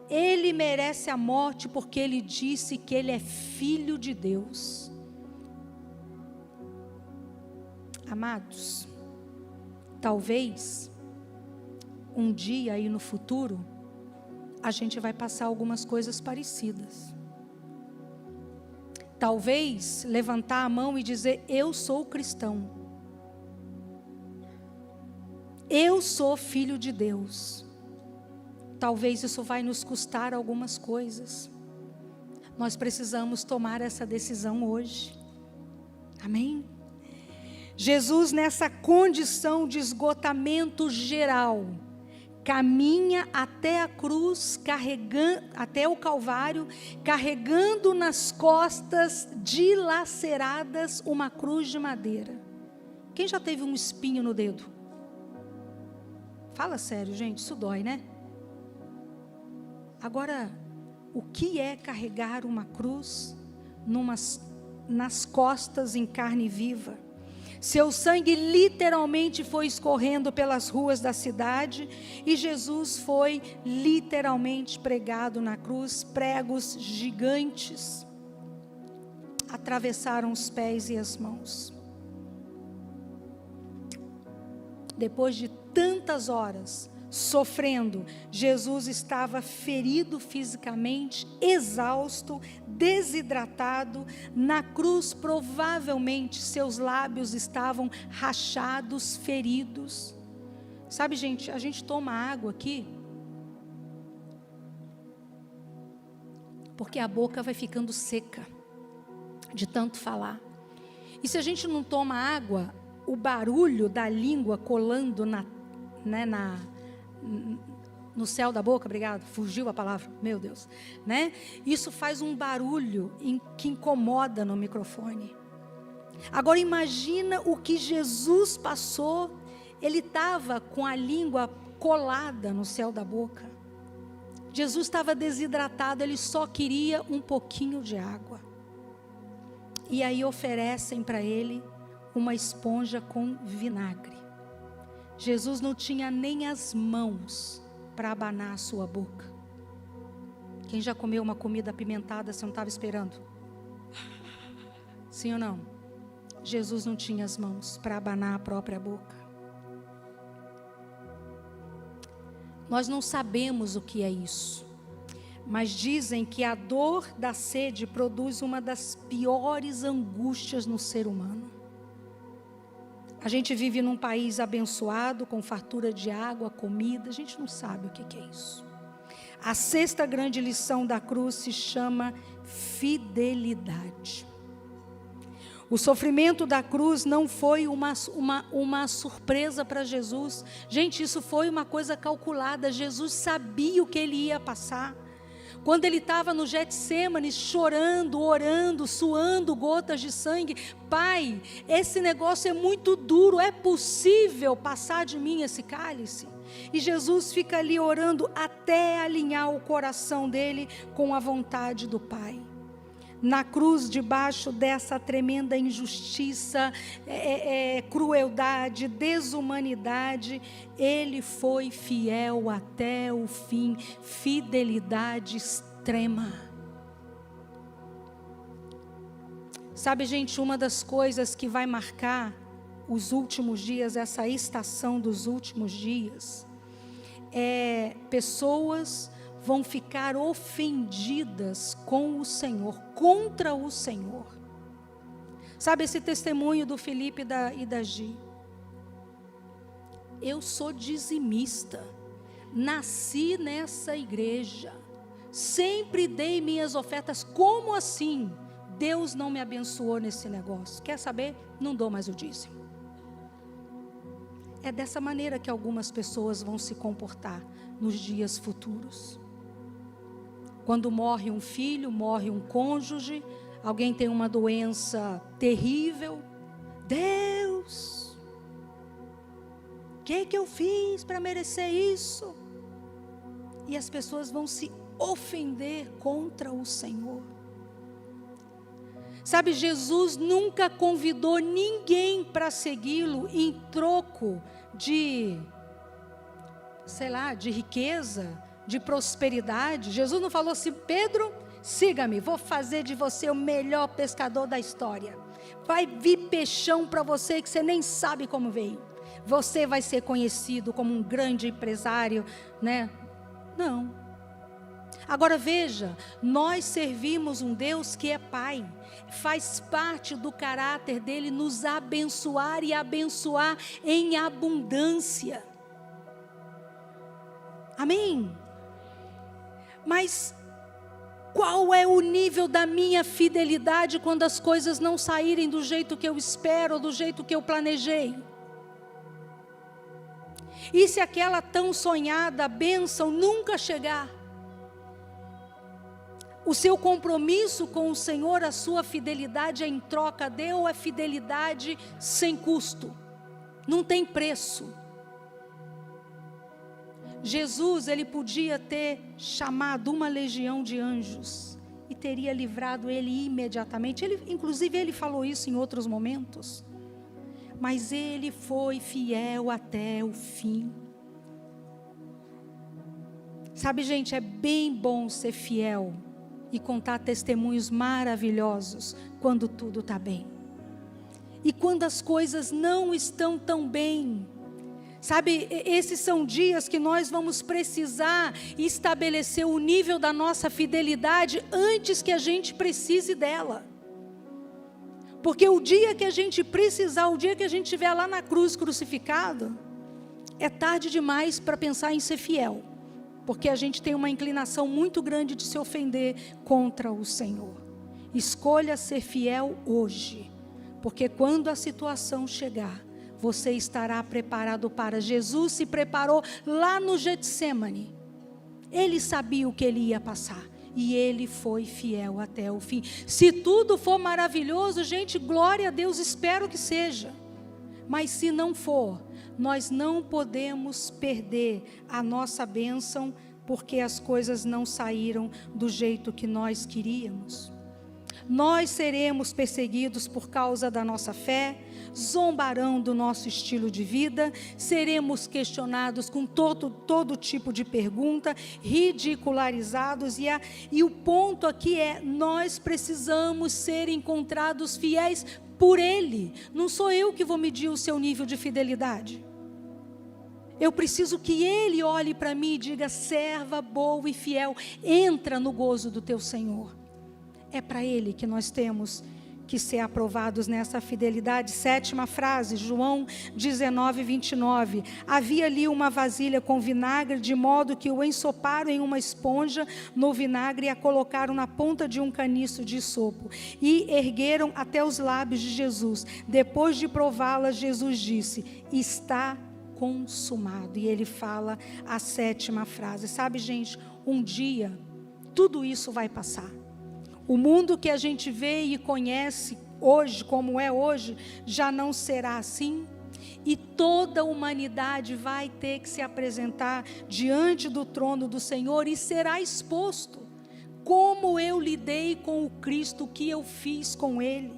Ele merece a morte porque ele disse que ele é filho de Deus. Amados, talvez um dia aí no futuro a gente vai passar algumas coisas parecidas. Talvez levantar a mão e dizer: eu sou cristão, eu sou filho de Deus. Talvez isso vai nos custar algumas coisas. Nós precisamos tomar essa decisão hoje. Amém? Jesus, nessa condição de esgotamento geral, caminha até a cruz, até o Calvário, carregando nas costas dilaceradas uma cruz de madeira. Quem já teve um espinho no dedo? Fala sério, gente, isso dói, né? Agora, o que é carregar uma cruz nas costas em carne viva? Seu sangue literalmente foi escorrendo pelas ruas da cidade, e Jesus foi literalmente pregado na cruz. Pregos gigantes atravessaram os pés e as mãos. Depois de tantas horas sofrendo, Jesus estava ferido fisicamente, exausto, desidratado. Na cruz, provavelmente, seus lábios estavam rachados, feridos. Sabe, gente, a gente toma água aqui, porque a boca vai ficando seca, de tanto falar. E se a gente não toma água, o barulho da língua colando no céu da boca, obrigado, fugiu a palavra, meu Deus, né? Isso faz um barulho que incomoda no microfone. Agora imagina o que Jesus passou. Ele estava com a língua colada no céu da boca. Jesus estava desidratado, ele só queria um pouquinho de água. E aí oferecem para ele uma esponja com vinagre. Jesus não tinha nem as mãos para abanar a sua boca. Quem já comeu uma comida apimentada, você não estava esperando? Sim ou não? Jesus não tinha as mãos para abanar a própria boca. Nós não sabemos o que é isso, mas dizem que a dor da sede produz uma das piores angústias no ser humano. A gente vive num país abençoado, com fartura de água, comida, a gente não sabe o que é isso. A sexta grande lição da cruz se chama fidelidade. O sofrimento da cruz não foi uma surpresa para Jesus. Gente, isso foi uma coisa calculada. Jesus sabia o que ele ia passar. Quando ele estava no Getsêmani, chorando, orando, suando gotas de sangue: Pai, esse negócio é muito duro, é possível passar de mim esse cálice? E Jesus fica ali orando até alinhar o coração dele com a vontade do Pai. Na cruz, debaixo dessa tremenda injustiça, crueldade, desumanidade, ele foi fiel até o fim, fidelidade extrema. Sabe, gente, uma das coisas que vai marcar os últimos dias, essa estação dos últimos dias, pessoas vão ficar ofendidas com o Senhor, contra o Senhor. Sabe esse testemunho do Felipe e da Gi? Eu sou dizimista, nasci nessa igreja, sempre dei minhas ofertas. Como assim Deus não me abençoou nesse negócio? Quer saber? Não dou mais o dízimo. É dessa maneira que algumas pessoas vão se comportar nos dias futuros. Quando morre um filho, morre um cônjuge, alguém tem uma doença terrível. Deus, o que eu fiz para merecer isso? E as pessoas vão se ofender contra o Senhor. Sabe, Jesus nunca convidou ninguém para segui-lo em troco de, de riqueza, de prosperidade. Jesus não falou assim: Pedro, siga-me, vou fazer de você o melhor pescador da história. Vai vir peixão para você que você nem sabe como veio. Você vai ser conhecido como um grande empresário, né? Não. Agora veja, nós servimos um Deus que é Pai. Faz parte do caráter dele nos abençoar e abençoar em abundância. Amém? Mas qual é o nível da minha fidelidade quando as coisas não saírem do jeito que eu espero, ou do jeito que eu planejei? E se aquela tão sonhada bênção nunca chegar? O seu compromisso com o Senhor, a sua fidelidade é em troca de, ou é fidelidade sem custo? Não tem preço. Jesus, ele podia ter chamado uma legião de anjos e teria livrado ele imediatamente. Inclusive ele falou isso em outros momentos. Mas ele foi fiel até o fim. Sabe, gente, é bem bom ser fiel e contar testemunhos maravilhosos quando tudo está bem. E quando as coisas não estão tão bem. Sabe, esses são dias que nós vamos precisar estabelecer o nível da nossa fidelidade antes que a gente precise dela. Porque o dia que a gente precisar, o dia que a gente estiver lá na cruz crucificado, é tarde demais para pensar em ser fiel. Porque a gente tem uma inclinação muito grande de se ofender contra o Senhor. Escolha ser fiel hoje. Porque quando a situação chegar, você estará preparado para. Jesus se preparou lá no Getsêmani. Ele sabia o que ele ia passar. E ele foi fiel até o fim. Se tudo for maravilhoso, gente, glória a Deus, espero que seja. Mas se não for, nós não podemos perder a nossa bênção, porque as coisas não saíram do jeito que nós queríamos. Nós seremos perseguidos por causa da nossa fé, zombarão do nosso estilo de vida, seremos questionados com todo tipo de pergunta, ridicularizados, e o ponto aqui é, nós precisamos ser encontrados fiéis por Ele. Não sou eu que vou medir o seu nível de fidelidade. Eu preciso que Ele olhe para mim e diga: serva boa e fiel, entra no gozo do teu Senhor. É para Ele que nós temos que ser aprovados nessa fidelidade. 7ª frase, João 19:29. Havia ali uma vasilha com vinagre, de modo que o ensoparam em uma esponja no vinagre e a colocaram na ponta de um caniço de sopo. E ergueram até os lábios de Jesus. Depois de prová-la, Jesus disse: está consumado. E ele fala a 7ª frase. Sabe, gente, um dia tudo isso vai passar. O mundo que a gente vê e conhece hoje, como é hoje, já não será assim. E toda a humanidade vai ter que se apresentar diante do trono do Senhor e será exposto. Como eu lidei com o Cristo, o que eu fiz com Ele.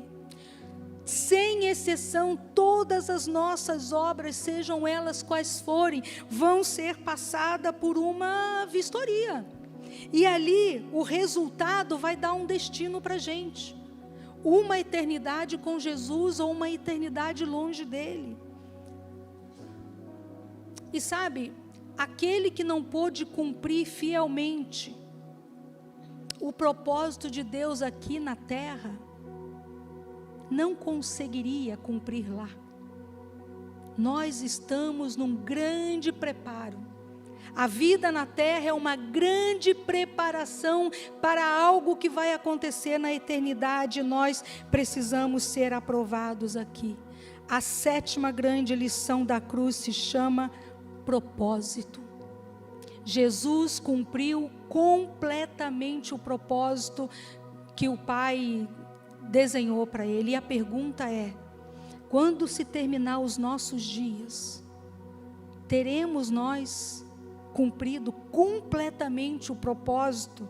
Sem exceção, todas as nossas obras, sejam elas quais forem, vão ser passadas por uma vistoria. E ali o resultado vai dar um destino para a gente. Uma eternidade com Jesus ou uma eternidade longe dele. E sabe, aquele que não pôde cumprir fielmente o propósito de Deus aqui na terra, não conseguiria cumprir lá. Nós estamos num grande preparo. A vida na terra é uma grande preparação para algo que vai acontecer na eternidade. Nós precisamos ser aprovados aqui. A 7ª grande lição da cruz se chama propósito. Jesus cumpriu completamente o propósito que o Pai desenhou para ele. E a pergunta é: quando se terminar os nossos dias, teremos nós cumprido completamente o propósito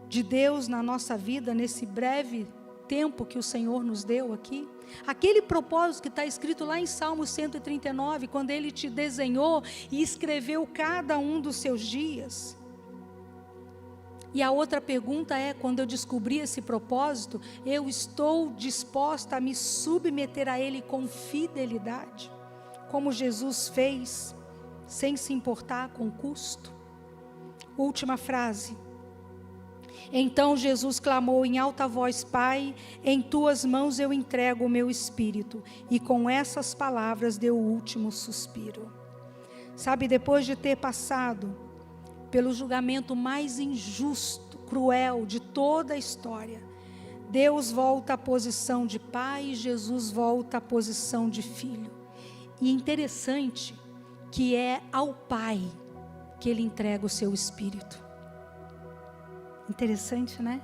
de Deus na nossa vida, nesse breve tempo que o Senhor nos deu aqui? Aquele propósito que está escrito lá em Salmo 139, quando Ele te desenhou e escreveu cada um dos seus dias. E a outra pergunta é: quando eu descobri esse propósito, eu estou disposta a me submeter a Ele com fidelidade, como Jesus fez, sem se importar com o custo? Última frase. Então Jesus clamou em alta voz: Pai, em tuas mãos eu entrego o meu espírito. E com essas palavras deu o último suspiro. Sabe, depois de ter passado pelo julgamento mais injusto, cruel de toda a história, Deus volta à posição de pai e Jesus volta à posição de filho. E interessante que é ao Pai que Ele entrega o seu Espírito. Interessante, né?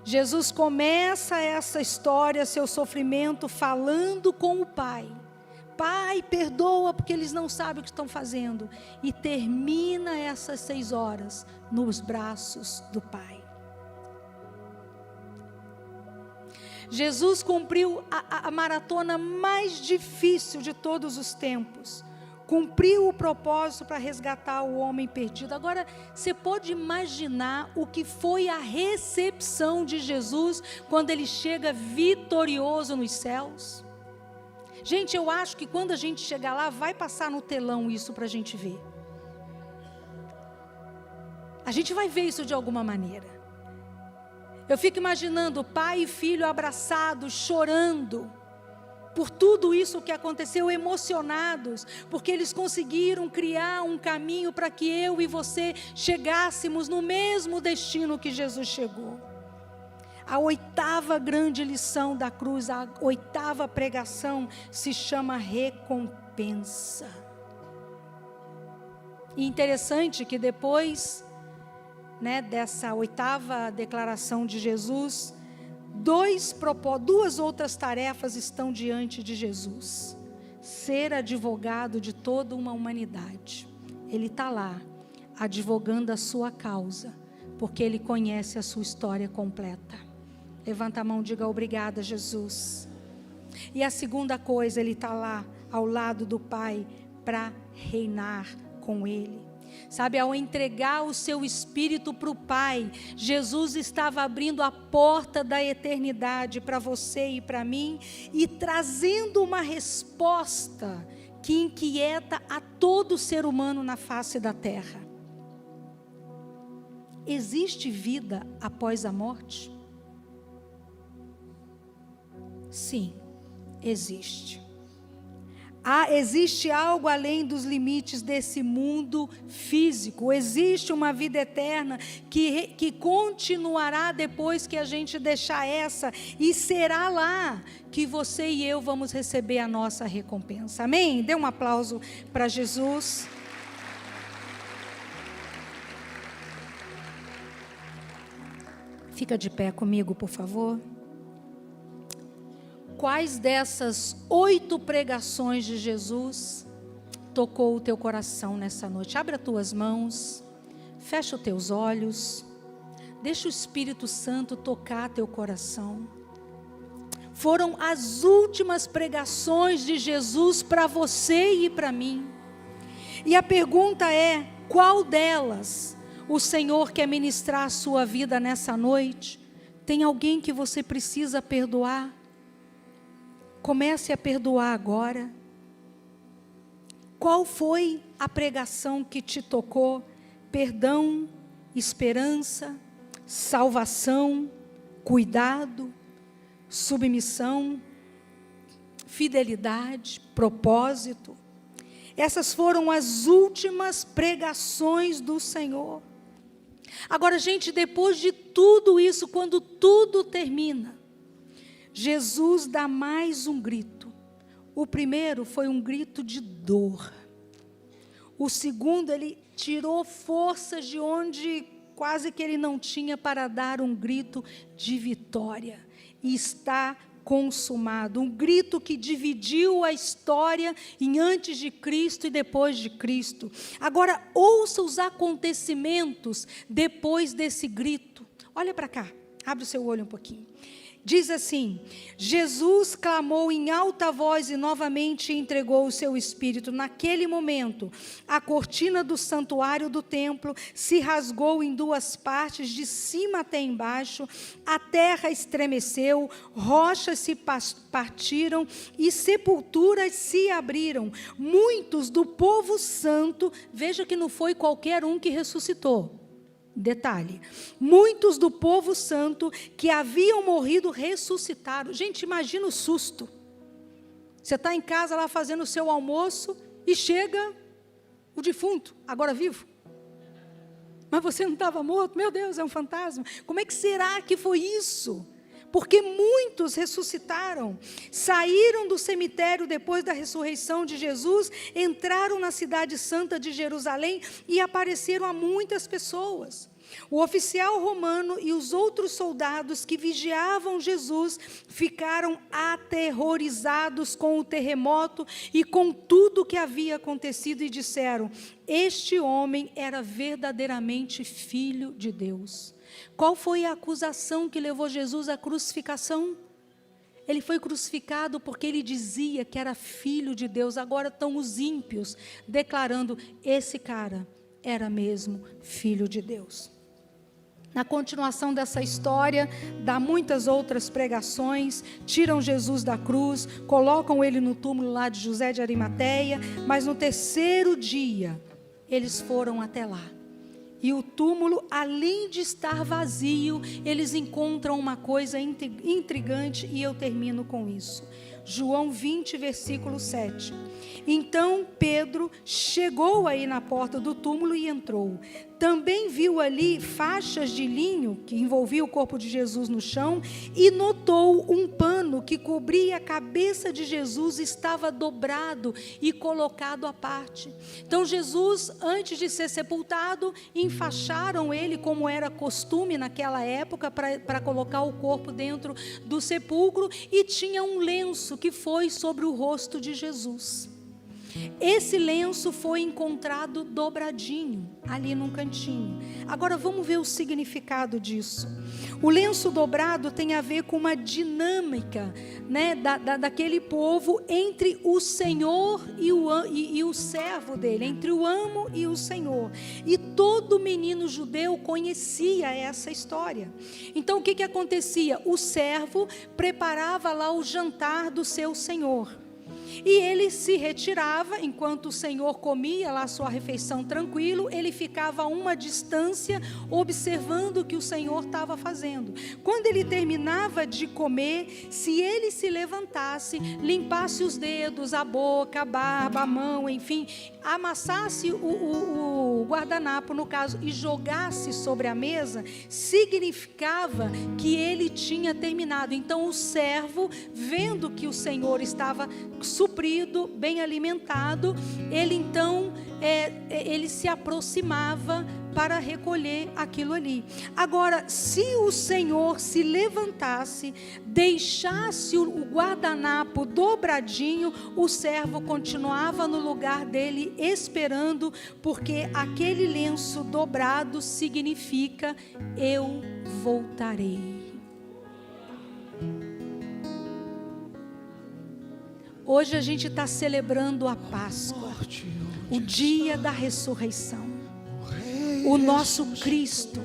Jesus começa essa história, seu sofrimento, falando com o Pai. Pai, perdoa porque eles não sabem o que estão fazendo. E termina essas 6 horas nos braços do Pai. Jesus cumpriu a maratona mais difícil de todos os tempos. Cumpriu o propósito para resgatar o homem perdido. Agora, você pode imaginar o que foi a recepção de Jesus quando Ele chega vitorioso nos céus? Gente, eu acho que quando a gente chegar lá, vai passar no telão isso para a gente ver. A gente vai ver isso de alguma maneira. Eu fico imaginando pai e filho abraçados, chorando, por tudo isso que aconteceu, emocionados, porque eles conseguiram criar um caminho para que eu e você chegássemos no mesmo destino que Jesus chegou. A 8ª grande lição da cruz, a 8ª pregação, se chama recompensa. E interessante que depois, dessa 8ª declaração de Jesus, 2 outras tarefas estão diante de Jesus: ser advogado de toda uma humanidade. Ele está lá, advogando a sua causa, porque Ele conhece a sua história completa. Levanta a mão e diga: obrigada, Jesus. E a segunda coisa, Ele está lá, ao lado do Pai, para reinar com Ele. Sabe, ao entregar o seu Espírito para o Pai, Jesus estava abrindo a porta da eternidade para você e para mim, e trazendo uma resposta que inquieta a todo ser humano na face da terra. existe vida após a morte? Sim, existe. Existe algo além dos limites desse mundo físico. Existe uma vida eterna que continuará depois que a gente deixar essa, e será lá que você e eu vamos receber a nossa recompensa. Amém? Dê um aplauso para Jesus. Fica de pé comigo, por favor. Quais dessas 8 pregações de Jesus tocou o teu coração nessa noite? Abre as tuas mãos, fecha os teus olhos, deixa o Espírito Santo tocar teu coração. Foram as últimas pregações de Jesus para você e para mim. E a pergunta é: qual delas o Senhor quer ministrar a sua vida nessa noite? Tem alguém que você precisa perdoar? Comece a perdoar agora. Qual foi a pregação que te tocou? Perdão, esperança, salvação, cuidado, submissão, fidelidade, propósito. Essas foram as últimas pregações do Senhor. Agora, gente, depois de tudo isso, quando tudo termina, Jesus dá mais um grito. O primeiro foi um grito de dor. O segundo, ele tirou forças de onde quase que ele não tinha para dar um grito de vitória. E está consumado. Um grito que dividiu a história em antes de Cristo e depois de Cristo. Agora, ouça os acontecimentos depois desse grito. Olha para cá, abre o seu olho um pouquinho. Diz assim: Jesus clamou em alta voz e novamente entregou o seu espírito. Naquele momento, a cortina do santuário do templo se rasgou em 2 partes, de cima até embaixo. A terra estremeceu, rochas se partiram e sepulturas se abriram. Muitos do povo santo, veja que não foi qualquer um que ressuscitou. Detalhe, muitos do povo santo que haviam morrido ressuscitaram. Gente, imagina o susto. Você está em casa lá fazendo o seu almoço e chega o defunto, agora vivo. Mas você não estava morto? Meu Deus, é um fantasma. Como é que será que foi isso? Porque muitos ressuscitaram, saíram do cemitério depois da ressurreição de Jesus, entraram na cidade santa de Jerusalém e apareceram a muitas pessoas. O oficial romano e os outros soldados que vigiavam Jesus ficaram aterrorizados com o terremoto e com tudo o que havia acontecido e disseram: este homem era verdadeiramente filho de Deus. Qual foi a acusação que levou Jesus à crucificação? Ele foi crucificado porque ele dizia que era filho de Deus. Agora estão os ímpios declarando: esse cara era mesmo filho de Deus. Na continuação dessa história, dá muitas outras pregações, tiram Jesus da cruz, colocam ele no túmulo lá de José de Arimateia, mas no 3º dia, eles foram até lá. E o túmulo, além de estar vazio, eles encontram uma coisa intrigante, e eu termino com isso. João 20, versículo 7. Então Pedro chegou aí na porta do túmulo e entrou. Também viu ali faixas de linho que envolvia o corpo de Jesus no chão e notou um pano que cobria a cabeça de Jesus, estava dobrado e colocado à parte. Então Jesus, antes de ser sepultado, enfaixaram ele, como era costume naquela época, para colocar o corpo dentro do sepulcro, e tinha um lenço que foi sobre o rosto de Jesus. Esse lenço foi encontrado dobradinho, ali num cantinho. Agora vamos ver o significado disso. O lenço dobrado tem a ver com uma dinâmica, né, daquele povo entre o Senhor e o servo dele, entre o amo e o Senhor. E todo menino judeu conhecia essa história. Então o que acontecia? O servo preparava lá o jantar do seu senhor. E ele se retirava, enquanto o Senhor comia lá sua refeição tranquilo, ele ficava a uma distância, observando o que o Senhor estava fazendo. Quando ele terminava de comer, se ele se levantasse, limpasse os dedos, a boca, a barba, a mão, enfim, amassasse o guardanapo, no caso, e jogasse sobre a mesa, significava que ele tinha terminado. Então o servo, vendo que o Senhor estava suprido, bem alimentado, ele então ele se aproximava para recolher aquilo ali. Agora, se o Senhor se levantasse, deixasse o guardanapo dobradinho, o servo continuava no lugar dele esperando, porque aquele lenço dobrado significa: eu voltarei. Hoje a gente está celebrando a Páscoa, o dia da ressurreição. O nosso Cristo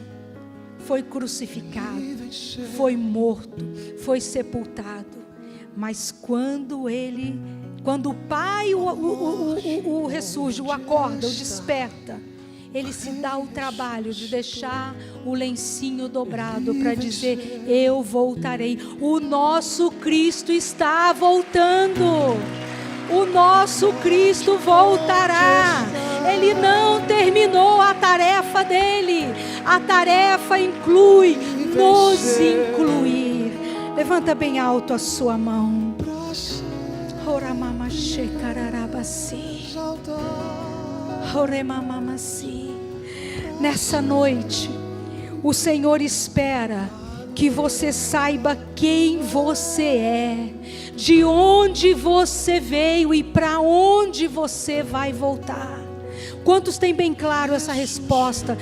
foi crucificado, foi morto, foi sepultado. Mas quando o Pai o ressurge, o acorda, o desperta, ele se dá o trabalho de deixar o lencinho dobrado para dizer: eu voltarei. O nosso Cristo está voltando. O nosso Cristo voltará. Ele não terminou a tarefa dele. A tarefa inclui nos incluir. Levanta bem alto a sua mão. Nessa noite, o Senhor espera que você saiba quem você é, de onde você veio e para onde você vai voltar. Quantos têm bem claro essa resposta?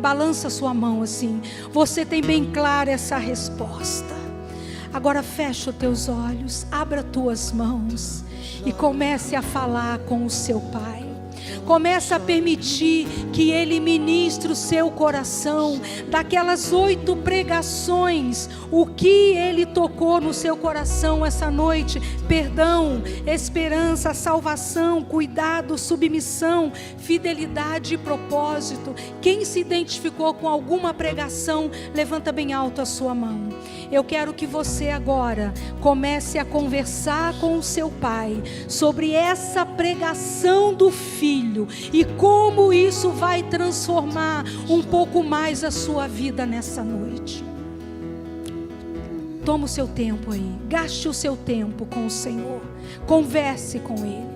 Balança sua mão assim. Você tem bem claro essa resposta? Agora fecha os teus olhos, abra tuas mãos e comece a falar com o seu Pai. Comece a permitir que Ele ministre o seu coração. Daquelas 8 pregações, o que Ele tocou no seu coração essa noite: perdão, esperança, salvação, cuidado, submissão, fidelidade e propósito. Quem se identificou com alguma pregação, levanta bem alto a sua mão. Eu quero que você agora comece a conversar com o seu Pai sobre essa pregação do Filho e como isso vai transformar um pouco mais a sua vida nessa noite. Toma o seu tempo aí, gaste o seu tempo com o Senhor, converse com Ele.